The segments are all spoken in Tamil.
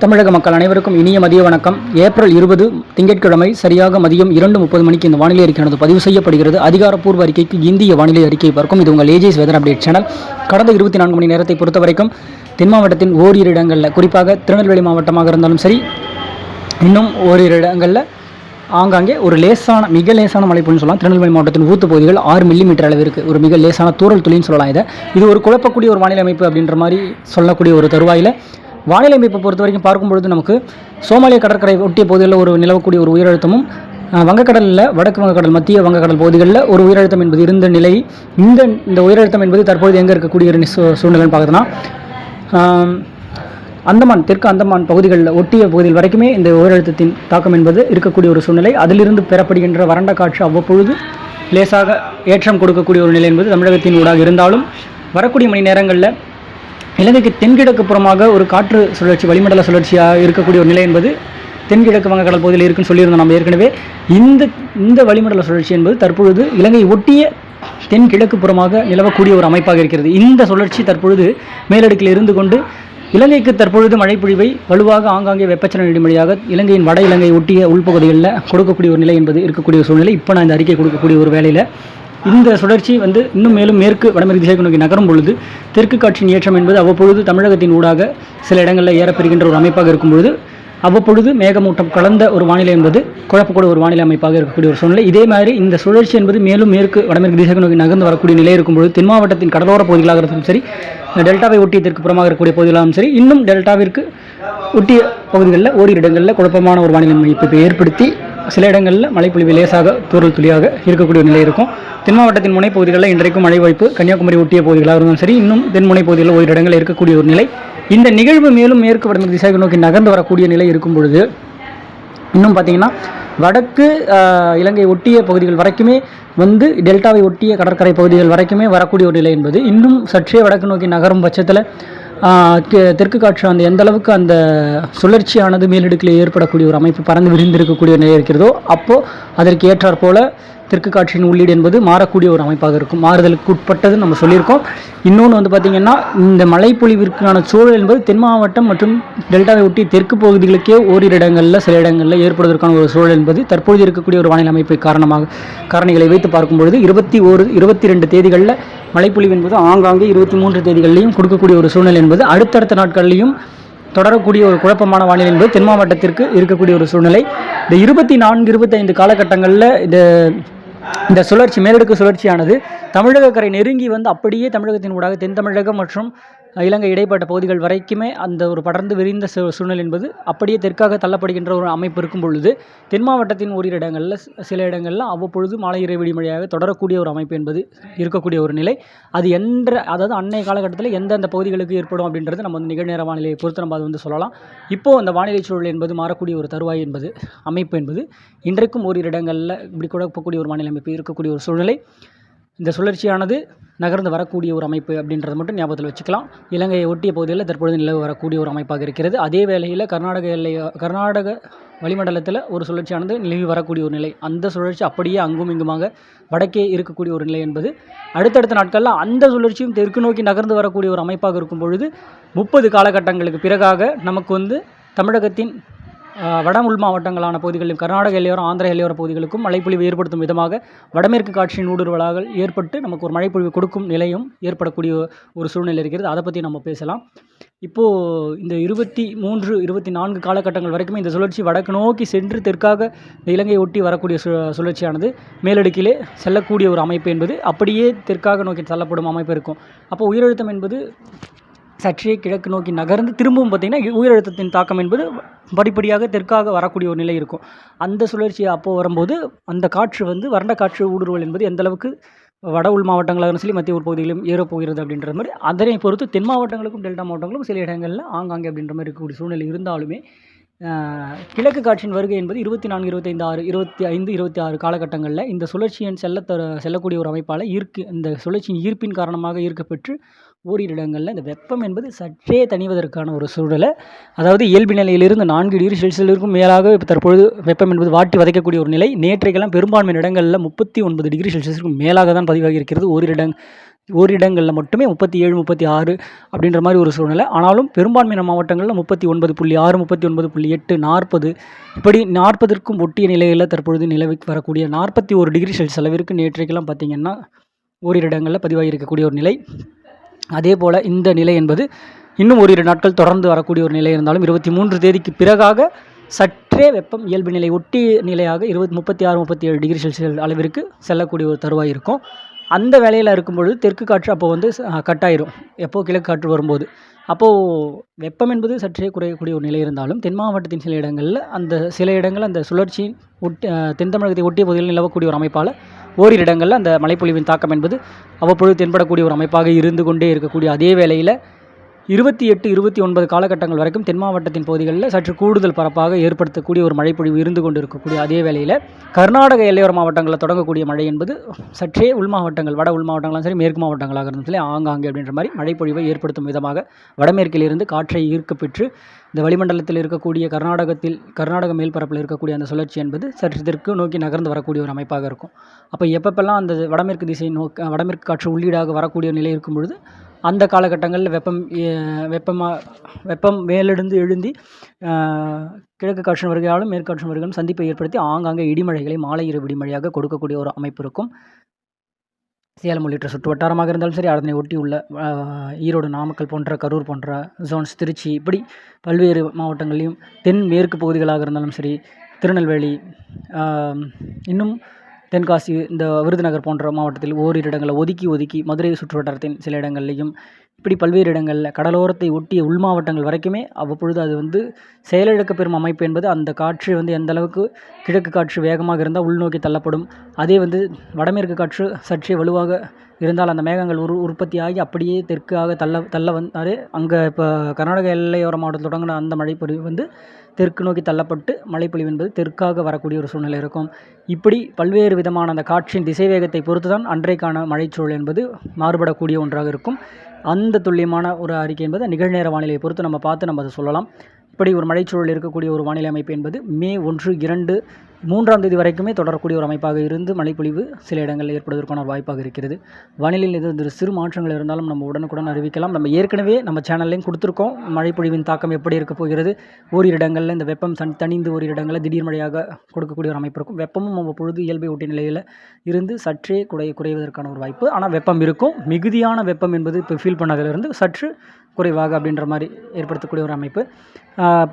தமிழக மக்கள் அனைவருக்கும் இனிய மதிய வணக்கம். ஏப்ரல் 20 திங்கட்கிழமை சரியாக மதியம் 2:30 மணிக்கு இந்த வானிலை அறிக்கையானது பதிவு செய்யப்படுகிறது. அதிகாரப்பூர்வ அறிக்கைக்கு இந்திய வானிலை அறிக்கை பார்க்கும். இது உங்கள் ஏஜேஸ் வெதர் அப்டேட் சேனல். கடந்த 24 மணி நேரத்தை பொறுத்த வரைக்கும் தென் மாவட்டத்தின் ஓரிரு இடங்களில், குறிப்பாக திருநெல்வேலி மாவட்டமாக இருந்தாலும் சரி, இன்னும் ஓரிரு இடங்களில் ஆங்காங்கே ஒரு மிக லேசான மழை பொழிவுன்னு சொல்லலாம். திருநெல்வேலி மாவட்டத்தின் ஊத்து பகுதிகள் 6 மில்லிமீட்டர் அளவிற்கு ஒரு மிக லேசான தூறல் துளின்னு சொல்லலாம். இது ஒரு குழப்பக்கூடிய ஒரு வானிலை அமைப்பு அப்படின்ற மாதிரி சொல்லக்கூடிய ஒரு தருவாயில் வானிலை அமைப்பை பொறுத்த வரைக்கும் பார்க்கும்பொழுது நமக்கு சோமாலிய கடற்கரை ஒட்டிய பகுதிகளில் ஒரு நிலவக்கூடிய ஒரு உயரழுத்தமும், வங்கக்கடலில் வடக்கு வங்கக்கடல், மத்திய வங்கக்கடல் பகுதிகளில் ஒரு உயரழுத்தம் என்பது இருந்த நிலை. இந்த உயரழுத்தம் என்பது தற்போது எங்கே இருக்கக்கூடிய ஒரு சூழ்நிலைன்னு பார்க்குறதுனா, அந்தமான், தெற்கு அந்தமான் பகுதிகளில் ஒட்டிய பகுதிகள் வரைக்குமே இந்த உயரழுத்தத்தின் தாக்கம் என்பது இருக்கக்கூடிய ஒரு சூழ்நிலை. அதிலிருந்து பெறப்படுகின்ற வறண்ட காற்று அவ்வப்பொழுது லேசாக ஏற்றம் கொடுக்கக்கூடிய ஒரு நிலை என்பது தமிழகத்தின் ஊடாக இருந்தாலும், வரக்கூடிய மணி நேரங்களில் இலங்கைக்கு தென்கிழக்கு புறமாக ஒரு காற்று சுழற்சி, வளிமண்டல சுழற்சியாக இருக்கக்கூடிய ஒரு நிலை என்பது தென்கிழக்கு வங்கக்கடல் பகுதியில் இருக்குன்னு சொல்லியிருந்தோம் நம்ம ஏற்கனவே. இந்த வளிமண்டல சுழற்சி என்பது தற்பொழுது இலங்கை ஒட்டிய தென்கிழக்கு புறமாக நிலவக்கூடிய ஒரு அமைப்பாக இருக்கிறது. இந்த சுழற்சி தற்பொழுது மேலடுக்கில் இருந்து கொண்டு இலங்கைக்கு தற்பொழுது மழைப்பொழிவை வலுவாக ஆங்காங்கே வெப்பச்சலன இடைமொழியாக இலங்கையின் வட இலங்கை ஒட்டிய உள்பகுதிகளில் கொடுக்கக்கூடிய ஒரு நிலை என்பது இருக்கக்கூடிய ஒரு சூழ்நிலை. இப்போ நான் இந்த அறிக்கை கொடுக்கக்கூடிய ஒரு வேளையில் இந்த சுழற்சி இன்னும் மேலும் மேற்கு வடமேற்கு திசைக்கு நோக்கி நகரும் பொழுது தெற்கு காற்றின் ஏற்றம் என்பது அவ்வப்பொழுது தமிழகத்தின் ஊடாக சில இடங்களில் ஏறப்பெறுகின்ற ஒரு அமைப்பாக இருக்கும் பொழுது அவ்வப்பொழுது மேகமூட்டம் கலந்த ஒரு வானிலை என்பது குழப்பக்கூடிய ஒரு வானிலை அமைப்பாக இருக்கக்கூடிய ஒரு சூழ்நிலை. இதே மாதிரி இந்த சுழற்சி என்பது மேலும் மேற்கு வடமேற்கு திசைக்கு நோக்கி நகர்ந்து வரக்கூடிய நிலை இருக்கும் பொழுது தென் மாவட்டத்தின் கடலோர பகுதிகளாக இருந்தாலும் சரி, டெல்டாவை ஒட்டிய தெற்கு புறமாக இருக்கக்கூடிய பகுதிகளாகவும் சரி, இன்னும் டெல்டாவிற்கு ஒட்டிய பகுதிகளில் ஓரிரு இடங்களில் குழப்பமான ஒரு வானிலை அமைப்பை ஏற்படுத்தி சில இடங்களில் மழைப்பொழிவு லேசாக தூறல் துளியாக இருக்கக்கூடிய நிலை இருக்கும். தென் மாவட்டத்தின் முனைப்பகுதிகளில் இன்றைக்கும் மழை வாய்ப்பு, கன்னியாகுமரி ஒட்டிய பகுதிகளாக இருந்தாலும் சரி, இன்னும் தென்முனை பகுதிகளில் ஓரிரு இடங்களில் இருக்கக்கூடிய ஒரு நிலை. இந்த நிகழ்வு மேலும் மேற்கு வடமேற்கு திசையை நோக்கி நகர்ந்து வரக்கூடிய நிலை இருக்கும் பொழுது இன்னும் பார்த்திங்கன்னா வடக்கு இலங்கை ஒட்டிய பகுதிகள் வரைக்குமே டெல்டாவை ஒட்டிய கடற்கரை பகுதிகள் வரைக்குமே வரக்கூடிய ஒரு நிலை என்பது இன்னும் சற்றே வடக்கு நோக்கி நகரும் பட்சத்தில் தெற்கு காற்று எந்த அளவுக்கு அந்த சுழற்சியானது மேலடுக்கில் ஏற்படக்கூடிய ஒரு அமைப்பு பறந்து விரிந்திருக்கக்கூடிய நிலை இருக்கிறதோ, அப்போது அதற்கு ஏற்றாற் போல தெற்கு காற்றின் உள்ளீடு என்பது மாறக்கூடிய ஒரு அமைப்பாக இருக்கும். மாறுதலுக்கு உட்பட்டது நம்ம சொல்லியிருக்கோம். இன்னொன்று பார்த்திங்கன்னா, இந்த மழைப்பொழிவிற்கான சூழல் என்பது தென் மாவட்டம் மற்றும் டெல்டாவை ஒட்டி தெற்கு பகுதிகளுக்கே ஓரிரு இடங்களில் சில இடங்களில் ஏற்படுவதற்கான ஒரு சூழல் என்பது தற்போது இருக்கக்கூடிய ஒரு வானிலை அமைப்பை காரணிகளை வைத்து பார்க்கும்பொழுது 22 தேதிகளில் மழைப்பொழிவு என்பது ஆங்காங்கே 23 தேதிகளிலையும் கொடுக்கக்கூடிய ஒரு சூழ்நிலை என்பது அடுத்தடுத்த நாட்களிலையும் தொடரக்கூடிய ஒரு குழப்பமான வானிலை என்பது தென் மாவட்டத்திற்கு இருக்கக்கூடிய ஒரு சூழ்நிலை. இந்த 24-25 காலகட்டங்களில் இந்த சுழற்சி, மேலடுக்கு சுழற்சியானது தமிழக கரை நெருங்கி அப்படியே தமிழகத்தின் ஊடாக தென் தமிழகம் மற்றும் இலங்கை இடைப்பட்ட பகுதிகள் வரைக்குமே அந்த ஒரு படர்ந்து விரிந்த சூழ்நிலை என்பது அப்படியே தெற்காக தள்ளப்படுகின்ற ஒரு அமைப்பு இருக்கும் பொழுது தென் மாவட்டத்தின் ஓரிரு இடங்களில் சில இடங்களில் அவ்வப்பொழுது மாலை இறைவெளி மழையாக தொடரக்கூடிய ஒரு அமைப்பு என்பது இருக்கக்கூடிய ஒரு நிலை. அது அதாவது அன்னைய காலகட்டத்தில் எந்தெந்த பகுதிகளுக்கு ஏற்படும் அப்படின்றது நம்ம நிகழ்நேர வானிலையை பொறுத்து நம்ம அது சொல்லலாம். இப்போது அந்த வானிலை சூழல் என்பது மாறக்கூடிய ஒரு தருவாய் என்பது அமைப்பு என்பது இன்றைக்கும் ஓரிரு இடங்களில் இப்படி குழப்பக்கூடிய ஒரு வானிலை அமைப்பு இருக்கக்கூடிய ஒரு சூழ்நிலை. இந்த சுழற்சியானது நகர்ந்து வரக்கூடிய ஒரு அமைப்பு அப்படின்றத மட்டும் ஞாபகத்தில் வச்சுக்கலாம். இலங்கையை ஒட்டிய பகுதிகளில் தற்பொழுது நிலவு வரக்கூடிய ஒரு அமைப்பாக இருக்கிறது. அதே வேளையில் கர்நாடக வளிமண்டலத்தில் ஒரு சுழற்சியானது நிலவி வரக்கூடிய ஒரு நிலை. அந்த சுழற்சி அப்படியே அங்கும் இங்குமாக வடக்கே இருக்கக்கூடிய ஒரு நிலை என்பது அடுத்தடுத்த நாட்களில் அந்த சுழற்சியும் தெற்கு நோக்கி நகர்ந்து வரக்கூடிய ஒரு அமைப்பாக இருக்கும் பொழுது 30 காலகட்டங்களுக்கு பிறகாக நமக்கு தமிழகத்தின் வட உள் மாவட்டங்களான பகுதிகளிலும் கர்நாடக எல்லையோரம், ஆந்திர எல்லையோர பகுதிகளுக்கும் மழைப்பொழிவு ஏற்படுத்தும் விதமாக வடமேற்கு காற்றின் ஊடுருவலாக ஏற்பட்டு நமக்கு ஒரு மழைப்பொழிவு கொடுக்கும் நிலையும் ஏற்படக்கூடிய ஒரு சூழ்நிலை இருக்கிறது. அதை பற்றி நம்ம பேசலாம். இப்போது இந்த 23-24 காலகட்டங்கள் வரைக்குமே இந்த சுழற்சி வடக்கு நோக்கி சென்று தெற்காக இலங்கையை ஒட்டி வரக்கூடிய சுழற்சியானது மேலடுக்கிலே செல்லக்கூடிய ஒரு அமைப்பு என்பது அப்படியே தெற்காக நோக்கி தள்ளப்படும் அமைப்பு இருக்கும். அப்போ உயரழுத்தம் என்பது சற்றே கிழக்கு நோக்கி நகர்ந்து திரும்பவும் பார்த்திங்கன்னா உயரழுத்தத்தின் தாக்கம் என்பது படிப்படியாக தெற்காக வரக்கூடிய ஒரு நிலை இருக்கும். அந்த சுழற்சி அப்போது வரும்போது அந்த காற்று வறண்ட காற்று ஊடுருவல் என்பது எந்த அளவுக்கு வட உள் மாவட்டங்களாக சொல்லி மத்திய உட்பகுதிகளிலும் ஏறப்போகிறது அப்படின்ற மாதிரி அதனை பொறுத்து தென் மாவட்டங்களுக்கும் டெல்டா மாவட்டங்களும் சில இடங்களில் ஆங்காங்கே அப்படின்ற மாதிரி இருக்கக்கூடிய சூழ்நிலை இருந்தாலுமே கிழக்கு காற்றின் வருகை என்பது 24, 25, 25, 26 காலகட்டங்களில் இந்த சுழற்சியின் செல்லக்கூடிய ஒரு அமைப்பால் இந்த சுழற்சியின் ஈர்ப்பின் காரணமாக ஈர்க்கப்பெற்று ஓரிரு இடங்களில் இந்த வெப்பம் என்பது சற்றே தணிவதற்கான ஒரு சூழலை, அதாவது இயல்பு நிலையிலிருந்து 4 டிகிரி செல்சியஸிற்கும் மேலாக இப்போ தற்பொழுது வெப்பம் என்பது வாட்டி வதைக்கக்கூடிய ஒரு நிலை. நேற்றைக்கெல்லாம் பெரும்பான்மையான இடங்களில் 39 டிகிரி செல்சியஸிற்கும் மேலாக தான் பதிவாகி இருக்கிறது. ஓரிரு ஓரிடங்களில் மட்டுமே 37, 36 அப்படின்ற மாதிரி ஒரு சூழ்நிலை. ஆனாலும் பெரும்பான்மையான மாவட்டங்களில் 39.6, 39.8, 40 இப்படி 40ற்கும் ஒட்டிய நிலையில் தற்பொழுது நிலவி வரக்கூடிய 41 டிகிரி செல்சியஸ் அளவிற்கு நேற்றைக்கெல்லாம் பார்த்திங்கன்னா ஓரிரு இடங்களில் பதிவாகி இருக்கக்கூடிய ஒரு நிலை. அதே போல் இந்த நிலை என்பது இன்னும் ஓரிரு நாட்கள் தொடர்ந்து வரக்கூடிய ஒரு நிலை இருந்தாலும் 23 தேதிக்கு பிறகாக சற்றே வெப்பம் இயல்பு நிலை ஒட்டிய நிலையாக 36, 37 டிகிரி செல்சியஸ் அளவிற்கு செல்லக்கூடிய ஒரு தருவாய் இருக்கும். அந்த வேலையில் இருக்கும்பொழுது தெற்கு காற்று அப்போ வந்து கட்டாயிரும், எப்போது கிழக்கு காற்று வரும்போது. அப்போது வெப்பம் என்பது சற்றே குறையக்கூடிய ஒரு நிலை இருந்தாலும் தென் மாவட்டத்தின் சில இடங்கள் அந்த சுழற்சியின் தென் தமிழகத்தை ஒட்டிய பகுதிகளில் நிலவக்கூடிய ஒரு அமைப்பால் ஓரிரு இடங்களில் அந்த மழைப்பொழிவின் தாக்கம் என்பது அவ்வப்பொழுது தென்படக்கூடிய ஒரு அமைப்பாக இருந்து கொண்டே இருக்கக்கூடிய அதே வேளையில் 28, 29 காலகட்டங்கள் வரைக்கும் தென் மாவட்டத்தின் பகுதிகளில் சற்று கூடுதல் பரப்பாக ஏற்படுத்தக்கூடிய ஒரு மழைப்பொழிவு இருந்து கொண்டு இருக்கக்கூடிய அதே வேளையில் கர்நாடக எல்லையோர மாவட்டங்களில் தொடங்கக்கூடிய மழை என்பது சற்றே உள் மாவட்டங்கள், வட உள் மாவட்டங்களாலும் சரி மேற்கு மாவட்டங்களாக இருந்தாலும் சரி ஆங்காங்கே அப்படின்ற மாதிரி மழைப்பொழிவை ஏற்படுத்தும் விதமாக வடமேற்கிலிருந்து காற்றை ஈர்க்கப்பெற்று இந்த வளிமண்டலத்தில் இருக்கக்கூடிய கர்நாடக மேல்பரப்பில் இருக்கக்கூடிய அந்த சுழற்சி என்பது சற்று தெற்கு நோக்கி நகர்ந்து வரக்கூடிய ஒரு அமைப்பாக இருக்கும். அப்போ எப்பப்பெல்லாம் அந்த வடமேற்கு திசை வடமேற்கு காற்று உள்ளீடாக வரக்கூடிய நிலை இருக்கும் பொழுது அந்த காலகட்டங்களில் வெப்பம் மேலெழுந்து எழுந்தி கிழக்கு காற்று வருகையாலும் மேற்காற்று வருகையாலும் சந்திப்பை ஏற்படுத்தி ஆங்காங்கே இடிமழைகளை மாலை இரவு இடிமழையாக கொடுக்கக்கூடிய ஒரு அமைப்பு இருக்கும். சேலம் உள்ளிட்ட சுற்று வட்டாரமாக இருந்தாலும் சரி, அதனை ஒட்டி உள்ள ஈரோடு, நாமக்கல் போன்ற, கரூர் போன்ற ஜோன்ஸ், திருச்சி இப்படி பல்வேறு மாவட்டங்களையும் தென் மேற்கு பகுதிகளாக இருந்தாலும் சரி, திருநெல்வேலி, இன்னும் தென்காசி, இந்த விருதுநகர் போன்ற மாவட்டத்தில் ஓரிரு இடங்களில் ஒதுக்கி மதுரை சுற்று வட்டாரத்தின் சில இடங்கள்லையும் இப்படி பல்வேறு இடங்களில் கடலோரத்தை ஒட்டிய உள் மாவட்டங்கள் வரைக்குமே அவ்வப்பொழுது அது வந்து செயலிழக்க பெறும் அமைப்பு என்பது அந்த காற்று வந்து எந்த அளவுக்கு கிழக்கு காற்று வேகமாக இருந்தால் உள்நோக்கி தள்ளப்படும், அதே வந்து வடமேற்கு காற்று சற்றே வலுவாக இருந்தால் அந்த மேகங்கள் உற்பத்தியாகி அப்படியே தெற்காக தள்ள வந்தாலே அங்கே இப்போ கர்நாடக எல்லையோர மாவட்டத்தில் தொடங்கின அந்த மழைப்பொழிவு வந்து தெற்கு நோக்கி தள்ளப்பட்டு மழைப்பொழிவு என்பது தெற்காக வரக்கூடிய ஒரு சூழ்நிலை இருக்கும். இப்படி பல்வேறு விதமான அந்த காற்றின் திசை வேகத்தை பொறுத்து தான் அன்றைக்கான மழைச்சூழல் என்பது மாறுபடக்கூடிய ஒன்றாக இருக்கும். அந்த துல்லியமான ஒரு அறிக்கை என்பது நிகழ்நேர வானிலையை பொறுத்து நம்ம பார்த்து நம்ம அதை சொல்லலாம். இப்படி ஒரு மழைச்சூழல் இருக்கக்கூடிய ஒரு வானிலை அமைப்பு என்பது மே 1, 2, 3ஆம் தேதி வரைக்குமே தொடரக்கூடிய ஒரு அமைப்பாக இருந்து மழைப்பொழிவு சில இடங்களில் ஏற்படுவதற்கான ஒரு வாய்ப்பாக இருக்கிறது. வானிலையில் எது சிறு மாற்றங்கள் இருந்தாலும் நம்ம உடனுக்குடன் அறிவிக்கலாம். நம்ம ஏற்கனவே நம்ம சேனல்லையும் கொடுத்துருக்கோம் மழைப்பொழிவின் தாக்கம் எப்படி இருக்க போகிறது. ஓரிரு இடங்களில் இந்த வெப்பம் தணிந்து ஓரிரு இடங்களில் திடீர் மழையாக கொடுக்கக்கூடிய ஒரு அமைப்பு இருக்கும். வெப்பமும் அவ்வப்பொழுது இயல்பை ஒட்டிய நிலையில் இருந்து சற்றே குறைவதற்கான ஒரு வாய்ப்பு. ஆனால் வெப்பம் இருக்கும். மிகுதியான வெப்பம் என்பது இப்போ ஃபீல் பண்ணதிலிருந்து சற்று குறைவாக அப்படின்ற மாதிரி ஏற்படுத்தக்கூடிய ஒரு அமைப்பு.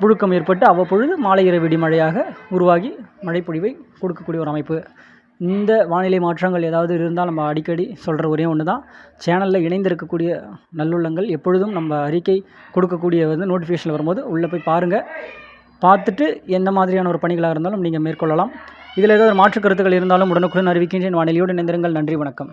புழுக்கம் ஏற்பட்டு அவ்வப்பொழுது மாலை இரவு இடிமழையாக உருவாகி மழைப்பொழிவை கொடுக்கக்கூடிய ஒரு அமைப்பு. இந்த வானிலை மாற்றங்கள் ஏதாவது இருந்தால் நம்ம அடிக்கடி சொல்கிற ஒரே ஒன்று தான், சேனலில் இணைந்திருக்கக்கூடிய நல்லுள்ளங்கள் எப்பொழுதும் நம்ம அறிக்கை கொடுக்கக்கூடிய வந்து நோட்டிஃபிகேஷன் வரும்போது உள்ளே போய் பாருங்கள். பார்த்துட்டு எந்த மாதிரியான ஒரு பணிகளாக இருந்தாலும் நீங்கள் மேற்கொள்ளலாம். இதில் ஏதாவது மாற்று கருத்துக்கள் இருந்தாலும் உடனுக்குடன் அறிவிக்கின்றேன். வானிலையோடு இணைந்திருங்கள். நன்றி, வணக்கம்.